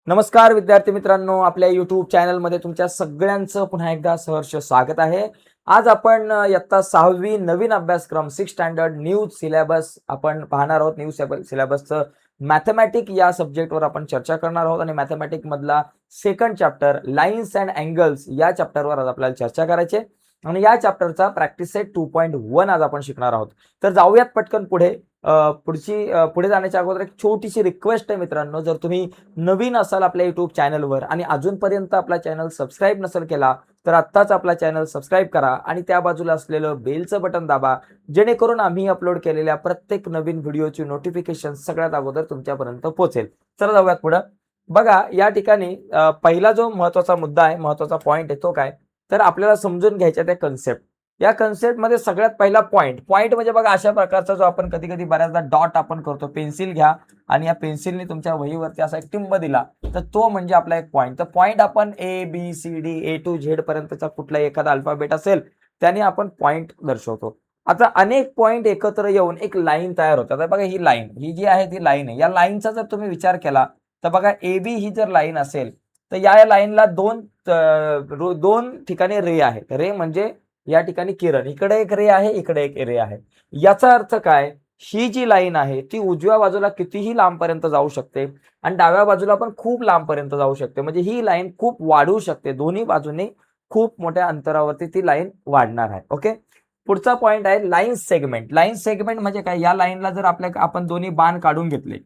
नमस्कार विद्यार्थी मित्रांनो, आपल्या YouTube चॅनलमध्ये तुमच्या सगळ्यांचं पुन्हा एकदा सहर्ष स्वागत आहे. आज आपण इयत्ता 6वी नवीन अभ्यासक्रम 6 स्टँडर्ड न्यू सिलेबस आपण पाहणार आहोत. न्यू सिलेबसचं मॅथमॅटिक या सब्जेक्टवर आपण चर्चा करणार आहोत आणि मॅथमॅटिक मधला second chapter lines and angles या चॅप्टरवर आज आपल्याला चर्चा करायची आहे आणि या चॅप्टरचा प्रॅक्टिस सेट 2.1 आज आपण शिकणार आहोत. तर जाऊयात पटकन पुढे. पुढे जाण्याच्या अगोदर एक छोटीशी रिक्वेस्ट आहे मित्रांनो, जर तुम्ही नवीन असाल आपल्या युट्यूब चॅनलवर आणि अजूनपर्यंत आपला चॅनल सबस्क्राईब नसेल केला तर आत्ताच आपला चॅनल सबस्क्राईब करा आणि त्या बाजूला असलेलं बेलचं बटन दाबा, जेणेकरून आम्ही अपलोड केलेल्या प्रत्येक नवीन व्हिडिओची नोटिफिकेशन सगळ्यात अगोदर तुमच्यापर्यंत पोहोचेल. चला जाऊयात पुढे. बघा या ठिकाणी पहिला जो महत्वाचा मुद्दा आहे, महत्वाचा पॉइंट आहे तो काय, तर आपल्याला समजून घ्यायच्या त्या कन्सेप्ट. या कन्सेप्ट मध्ये सगळ्यात पहिला पॉइंट म्हणजे बघा अशा प्रकारचा जो आपण कधी कधी बऱ्याचदा डॉट आपण करतो. पेन्सिल घ्या आणि या पेन्सिलने तुमच्या वहीवरती असा एक टिंब दिला तर तो म्हणजे आपला एक पॉइंट. तर पॉइंट आपण ABCD A to Z पर्यंतचा कुठलाही एखादा अल्फाबेट असेल त्याने आपण पॉइंट दर्शवतो. आता अनेक पॉइंट एकत्र येऊन एक लाईन तयार होते. आता बघा ही लाईन, ही जी आहे ती लाईन आहे. या लाईनचा जर तुम्ही विचार केला तर बघा AB ही जर लाईन असेल तर या लाईनला दोन ठिकाणी रे आहे. रे म्हणजे या ठिकाणी किरण, इकडे एक रे आहे, इकडे एक रे आहे. याचा अर्थ काय, ही जी लाईन आहे ती उजव्या बाजूला कितीही लांबपर्यंत जाऊ शकते आणि डाव्या बाजूला पण खूप लांबपर्यंत जाऊ शकते. म्हणजे ही लाईन खूप वाढू शकते. दोन्ही बाजूने खूप मोठ्या अंतरावरती ती लाईन वाढणार आहे. ओके. पुढचा पॉइंट आहे लाईन सेगमेंट. लाईन सेगमेंट म्हणजे काय, या लाईनला जर आपण दोन्ही बाण काढून घेतले,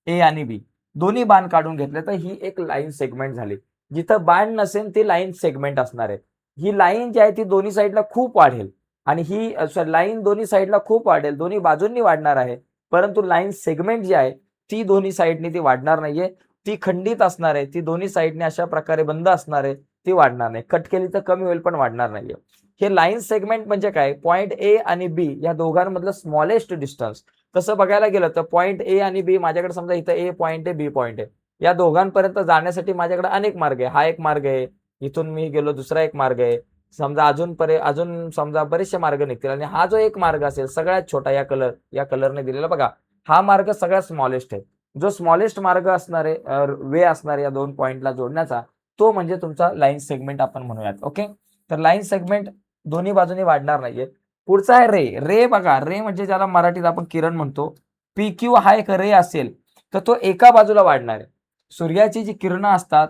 ए आणि बी दोन्ही बाण काढून घेतले तर ही एक लाईन सेगमेंट झाली. जिथं बाण नसेल ती लाईन सेगमेंट असणार आहे. ही लाईन जी आहे ती दोन्ही साईडला खूप वाढेल आणि ही लाईन दोन्ही साईडला खूप वाढेल, दोन्ही बाजूंनी वाढणार आहे. परंतु लाईन सेगमेंट जी आहे ती दोन्ही साईडनी ती वाढणार नाहीये, ती खंडित असणार आहे. ती दोन्ही साईडने अशा प्रकारे बंद असणार आहे, ती वाढणार नाही. कट केली तर कमी होईल पण वाढणार नाहीये. हे लाईन सेगमेंट म्हणजे काय, पॉइंट A आणि B या दोघांमधलं स्मॉलेस्ट डिस्टन्स. तसं बघायला गेलं तर पॉइंट A आणि B, माझ्याकडे समजा इथं A पॉइंट आहे, B पॉइंट आहे. या दोघांपर्यंत जाण्यासाठी माझ्याकडे अनेक मार्ग आहे. हा एक मार्ग आहे, इथून मी गेलो दुसरा एक मार्ग आहे. समजा अजून समजा बरेचसे मार्ग निघतील आणि हा जो एक मार्ग असेल सगळ्यात छोटा, या कलरने दिलेला बघा, हा मार्ग सगळ्यात स्मॉलेस्ट आहे. जो स्मॉलेस्ट मार्ग असणार आहे, वे असणार या दोन पॉइंटला जोडण्याचा, तो म्हणजे तुमचा लाईन सेगमेंट आपण म्हणूयात. ओके. तर लाईन सेगमेंट दोन्ही बाजूने वाढणार नाहीये. पुढचा आहे रे. रे बघा, रे म्हणजे ज्याला मराठीत आपण किरण म्हणतो. PQ हा एक रे असेल तर तो एका बाजूला वाढणार आहे. सूर्याची जी किरणं असतात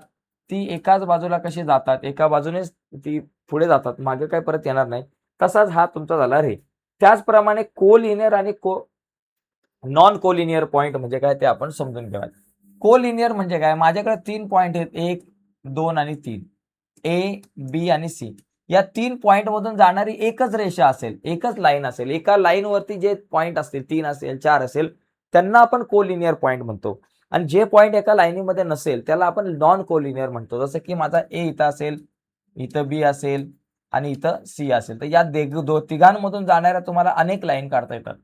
ती एकाच बाजूला कशी जातात, एका बाजूनेच ती पुढे जातात, मागे काय परत येणार नाही. तसाच हा तुमचा झाला रे. त्याचप्रमाणे कोलिनियर आणि नॉन कोलिनियर पॉइंट म्हणजे काय ते आपण समजून घेऊयात. कोलिनियर म्हणजे काय, माझ्याकडे 3 पॉइंट आहेत, 1, 2 आणि 3. A, B आणि C. या 3 पॉइंट मधून जाणारी एकच रेषा असेल, एकच लाईन असेल. एका लाईनवरती जे पॉइंट असतील, 3 असेल, 4 असेल, त्यांना आपण कोलिनियर पॉइंट म्हणतो. आणि जे पॉइंट एका लाईनीमध्ये नसेल त्याला आपण नॉन कोलिनियर म्हणतो. जसं की माझा A इथं असेल, इथं B असेल आणि इथं C असेल. तर या तिघांमधून जाणाऱ्या तुम्हाला अनेक लाईन काढता येतात.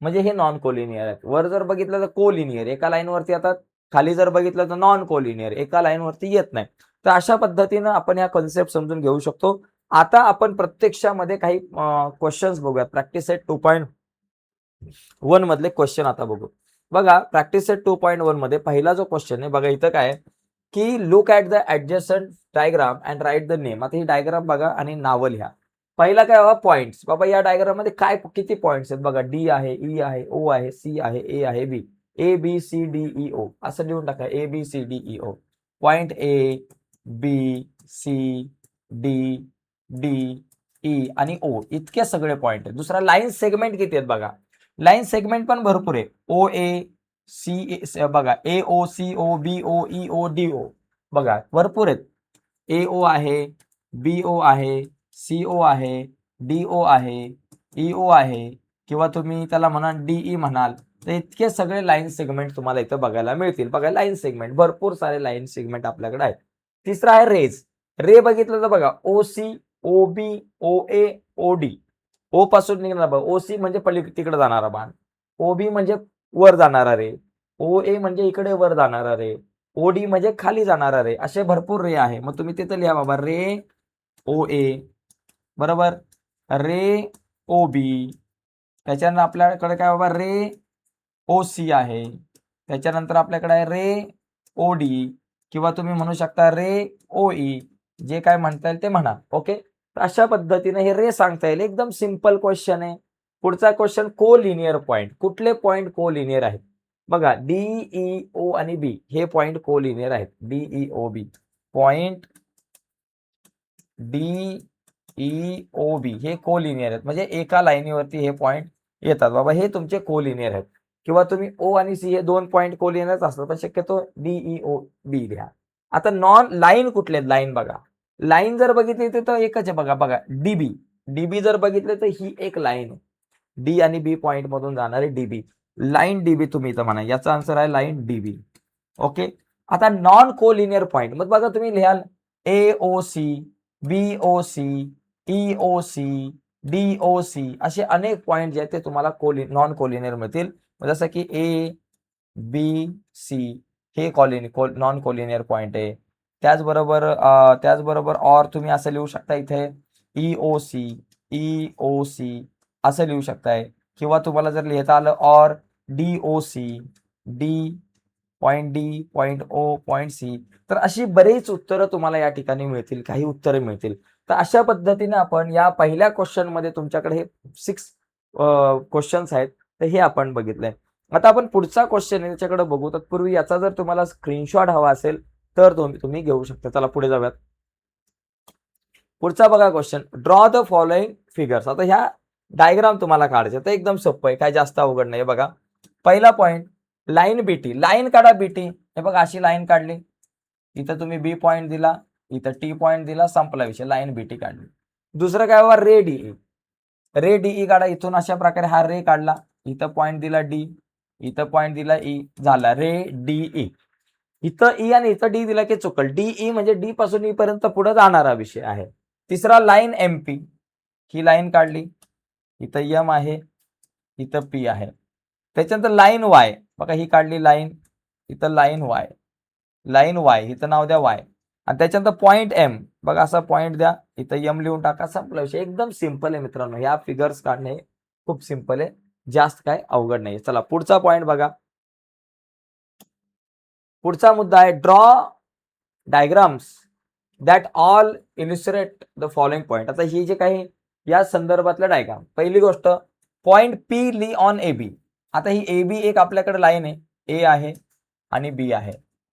म्हणजे हे नॉन कोलिनियर आहेत. वर जर बघितलं तर कोलिनियर, एका लाईनवरती येतात. खाली जर बघितलं तर नॉन कोलिनियर, एका लाईनवरती येत नाही. तर अशा पद्धतीनं आपण या कन्सेप्ट समजून घेऊ शकतो. आता आपण प्रत्यक्षामध्ये काही क्वेश्चन्स बघूयात. प्रॅक्टिस सेट 2.1 मधले क्वेश्चन आता बघू. बघा प्रॅक्टिस सेट 2.1 मध्ये पहिला जो क्वेश्चन आहे बघा, इथं काय की look at the adjacent diagram and write the name. आता ही डायग्राम बघा आणि नावं लिहा. पहिला काय बाबा, पॉइंट्स. बाबा या डायग्राम मध्ये काय किती पॉइंट्स आहेत बघा, D आहे, E आहे, O आहे, C आहे, A आहे, B. ABCDEO असं लिहून टाका. ABCDEO. पॉइंट ABCDE आणि O इतके सगळे पॉइंट आहेत. दुसरा लाईन सेगमेंट किती आहेत बघा. लाईन सेगमेंट पण भरपूर आहे. OA बघा, AOCOBOEODO बघा भरपूर आहेत. AO आहे, BO आहे, CO आहे, DO आहे, EO आहे किंवा तुम्ही त्याला म्हणा DE म्हणाल. तर इतके सगळे लाईन सेगमेंट तुम्हाला इथं बघायला मिळतील. बघा लाईन सेगमेंट, भरपूर सारे लाईन सेगमेंट आपल्याकडे आहेत. तिसरा आहे रेज. रे बघितलं तर बघा, OC, OB, OA, OD. O पासून निघणार बघा, OC म्हणजे तिकडे जाणारा बाण, OB म्हणजे वर जाणारा रे, OA म्हणजे इकडे वर जाणारा रे, OD म्हणजे खाली जाणारा रे. असे भरपूर रे आहे. मग तुम्ही तिथं लिहा बाबा, रे OA बरोबर, रे OB. त्याच्यानंतर आपल्याकडे काय बाबा, रे OC आहे. त्याच्यानंतर आपल्याकडे आहे रे OD. किंवा तुम्ही म्हणू शकता रे ओ ई, जे काय म्हणता येईल ते म्हणा. ओके, तर अशा पद्धतीने हे रे सांगता येईल. एकदम सिंपल क्वेश्चन आहे. पुढचा क्वेश्चन को लिनियर पॉइंट. कुठले पॉइंट को लिनियर आहेत? बघा डी ई ओ आणि बी हे पॉइंट को लिनियर आहेत. D E O B point D E O B हे को लिनियर आहेत, म्हणजे एका लाईनीवरती हे पॉइंट येतात. बाबा हे तुमचे को लिनियर आहेत. किंवा तुम्ही ओ आणि सी हे दोन पॉइंट को लिनियरच असतात, पण शक्यतो डी ई ओ बी लिहा. आता नॉन लाईन कुठले आहेत? लाईन बघा, लाईन जर बघितली तर एकच आहे. बघा बघा डीबी, डीबी जर बघितले तर ही एक लाईन आहे. डी आणि बी पॉइंट मधून जाणारे डीबी, लाईन डीबी तुम्ही इथं म्हणा. याचा आन्सर आहे लाईन डीबी. ओके, आता नॉन को लिनियर पॉइंट मग बघा तुम्ही लिहाल A O C, B O C, E O C, D O C, असे अनेक पॉइंट जे आहेत ते तुम्हाला नॉन कोलिनियर मिळतील. जसं की ए बी सी हे नॉन कोलिनियर पॉइंट आहे. त्याचबरोबर ऑर तुम्ही असं लिहू शकता इथे ई ओ सी असं लिहू शकताय. किंवा तुम्हाला जर लिहिता आलं or D O C, D point O point C, तर अशी बरीच उत्तरं तुम्हाला या ठिकाणी मिळतील. काही उत्तरं मिळतील. तर अशा पद्धतीने आपण या पहिल्या क्वेश्चन मध्ये तुमच्याकडे हे 6 क्वेश्चन्स आहेत, तर हे आपण बघितलंय. आता आपण पुढचा क्वेश्चन आहे त्याच्याकडे बघू. तत्पूर्वी याचा जर तुम्हाला स्क्रीनशॉट हवा असेल तर तुम्ही घेऊ शकता. चला पुढे जाऊयात. पुढचा बघा question, draw the following figures. आता ह्या डायग्राम तुम्हाला काढायचे, तर एकदम सोपं आहे, काय जास्त अवघड नाही. बघा पहिला पॉइंट लाईन बीटी, लाईन काढा बीटी. हे बघा अशी लाईन काढली, इथं तुम्ही बी पॉइंट दिला, इथं टी पॉइंट दिला, संपला विषय, लाईन बीटी काढली. दुसरं काय बाबा रे डीई, रे डीई काढा. इथून अशा प्रकारे हा रे काढला, इथं पॉइंट दिला डी, इथं पॉइंट दिला ई, झाला रे डीई. इथं ई आणि इथं डी दिला की चुकल. डीई म्हणजे डी पासून ई पर्यंत पुढे जाणारा विषय आहे. तिसरा लाईन एमपी, ही लाईन काढली, इथं एम आहे, इथं पी आहे. त्याच्यानंतर लाईन वाय, बघा ही काढली लाईन, इथं लाईन वाय, इथं नाव द्या वाय. आणि त्याच्यानंतर पॉइंट एम, बघा असा पॉइंट द्या, इथं एम लिहून टाका, संपला विषय. एकदम सिंपल आहे मित्रांनो, ह्या फिगर्स काढणे खूप सिंपल आहे, जास्त काय अवघड नाही. चला पुढचा पॉइंट बघा. पुढचा मुद्दा आहे draw diagrams that all illustrate the following point. आता ही जे काही या संदर्भातल्या डायग्राम, पहिली गोष्ट point P lie on A B. आता ही ए बी एक आपल्याकडे लाईन आहे, ए आहे आणि बी आहे.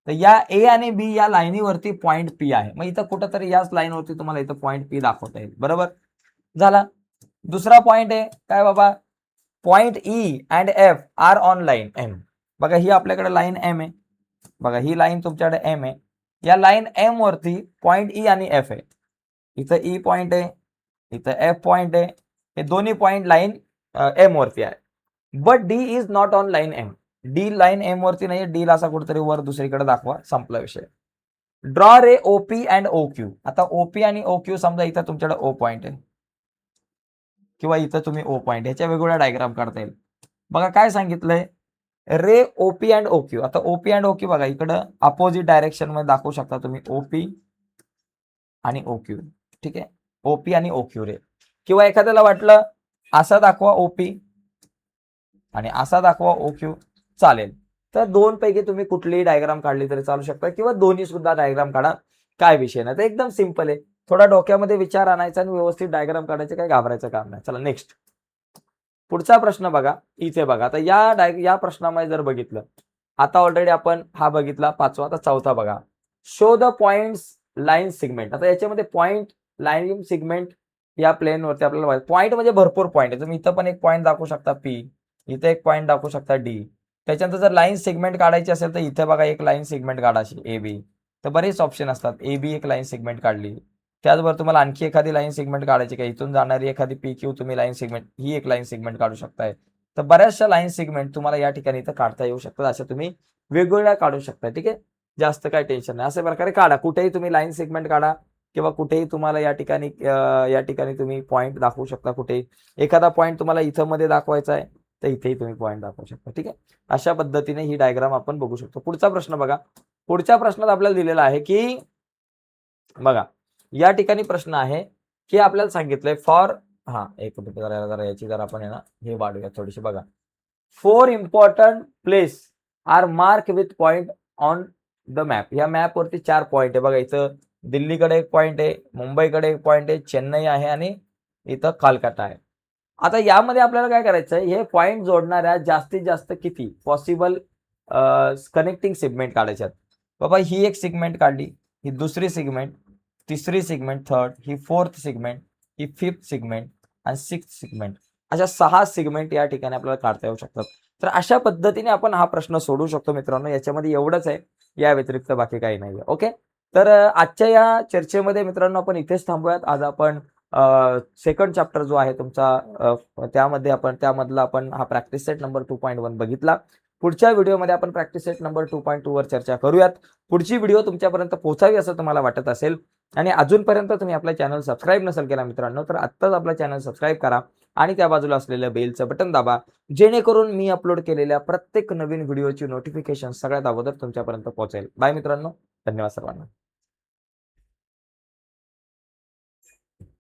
तर या ए आणि बी या लाईनीवरती पॉइंट पी आहे. मग इथं कुठंतरी याच लाईनवरती तुम्हाला इथं पॉइंट पी दाखवता येईल. बरोबर झाला. दुसरा पॉइंट आहे काय बाबा, point E and F are on line M. बघा ही आपल्याकडे लाईन एम आहे, बघा ही लाईन तुमच्याकडे एम आहे. या लाईन एम वरती पॉइंट ई आणि एफ आहे. इथं ई पॉइंट आहे, इथं एफ पॉइंट आहे. हे दोन्ही पॉइंट लाईन एम वरती आहे. But D is not on line M. D line M वरती नाही, डी ला असा कुठेतरी वर दुसरीकडे दाखवा, संपला विषय. Draw ray OP and O Q. आता ओपी आणि ओ क्यू समजा इथं तुमच्याकडे ओ पॉइंट आहे किंवा इथं तुम्ही ओ पॉइंट, ह्याच्या वेगवेगळ्या डायग्राम काढता येईल. बघा काय सांगितलंय, रे ओपी अँड ओक्यू. आता ओपी अँड ओक्यू बघा इकडं अपोजिट डायरेक्शन मध्ये दाखवू शकता तुम्ही, ओपी आणि ओक्यू. ठीक आहे, ओपी आणि ओक्यू रे. किंवा एखाद्याला वाटलं असा दाखवा ओपी आणि असा दाखवा ओक्यू, चालेल. तर दोन पैकी तुम्ही कुठलीही डायग्राम काढली तरी चालू शकता, किंवा दोन्ही सुद्धा डायग्राम काढा, काय विषय नाही. तर एकदम सिंपल आहे, थोडा डोक्यामध्ये विचार आणायचा आणि व्यवस्थित डायग्राम काढायचे, काय घाबरायचं काम नाही. चला नेक्स्ट पुढचा प्रश्न बघा. इथे बघा आता या प्रश्नामध्ये जर बघितलं, आता ऑलरेडी आपण हा बघितला पाचवा, आता चौथा बघा. Show the points line segment. आता याच्यामध्ये पॉइंट लाईन सिगमेंट या प्लेन वरती आपल्याला पॉइंट म्हणजे भरपूर पॉइंट आहे. तुम्ही इथं पण एक पॉइंट दाखवू शकता पी, इथे एक पॉइंट दाखवू शकता डी. त्याच्यानंतर जर लाईन सेगमेंट काढायची असेल तर इथे बघा एक लाईन सेगमेंट काढायची ए बी. तर बरेच ऑप्शन असतात. ए बी एक लाईन सेगमेंट काढली, त्याचबरोबर तुम्हाला आणखी एखादी लाईन सेगमेंट काढायची का, इथून जाणारी एखादी पी क्यू तुम्ही लाईन सेगमेंट, ही एक लाईन सेगमेंट काढू शकताय. तर बऱ्याचशा लाईन सेगमेंट तुम्हाला या ठिकाणी इथं काढता येऊ शकतात. अशा तुम्ही वेगवेगळ्या काढू शकता. ठीक आहे, जास्त काय टेन्शन नाही. अशा प्रकारे काढा, कुठेही तुम्ही लाईन सेगमेंट काढा किंवा कुठेही तुम्हाला या ठिकाणी तुम्ही पॉईंट दाखवू शकता. कुठेही एखादा पॉईंट तुम्हाला इथं मध्ये दाखवायचा आहे तर इथेही तुम्ही पॉईंट दाखवू शकता. ठीक आहे, अशा पद्धतीने ही डायग्राम आपण बघू शकतो. पुढचा प्रश्न बघा. पुढच्या प्रश्नात आपल्याला दिलेला आहे की बघा या ठिकाणी प्रश्न आहे की आपल्याला सांगितलंय फॉर एक मिनिट जरा याची जर आपण आहे ना हे वाढूया थोडीशी. बघा 4 important place are mark with point on the map. या मॅपवरती 4 पॉईंट आहे बघा. इथं दिल्लीकडे एक पॉईंट आहे, मुंबईकडे एक पॉईंट आहे, चेन्नई आहे आणि इथं कोलकाता आहे. आता यामध्ये आपल्याला काय करायचं आहे, हे पॉईंट जोडणाऱ्या जास्तीत जास्त किती पॉसिबल कनेक्टिंग सेगमेंट काढायचे आहेत. बाबा ही एक सेगमेंट काढली, ही दुसरी सेगमेंट, तिसरी सेगमेंट, थर्ड, ही फोर्थ सेगमेंट, ही फिफ्थ सेगमेंट आणि सिक्स्थ सेगमेंट. अशा 6 सेगमेंट या ठिकाणी आपल्याला काढता येऊ शकतात. तर अशा पद्धतीने आपण हा प्रश्न सोडवू शकतो मित्रांनो. याच्यामध्ये एवढंच आहे, या व्यतिरिक्त बाकी काही नाही आहे. ओके. तर आजच्या या चर्चेमध्ये मित्रांनो आपण इथेच थांबूयात. आज आपण सेकंड चॅप्टर जो आहे तुमचा त्यामधला आपण हा प्रॅक्टिस सेट नंबर 2.1 बघितला. पुढच्या व्हिडिओमध्ये आपण प्रॅक्टिस सेट नंबर 2.2 वर चर्चा करूयात. पुढची व्हिडिओ तुमच्यापर्यंत पोहोचावी असं तुम्हाला वाटत असेल आणि अजूनपर्यंत तुम्ही आपला चॅनल सबस्क्राईब नसेल केला मित्रांनो, तर आत्ताच आपला चॅनल सबस्क्राईब करा आणि त्या बाजूला असलेलं बेलचं बटन दाबा, जेणेकरून मी अपलोड केलेल्या प्रत्येक नवीन व्हिडिओची नोटिफिकेशन सगळ्यात अगोदर तुमच्यापर्यंत पोहोचेल. बाय मित्रांनो, धन्यवाद सर्वांना.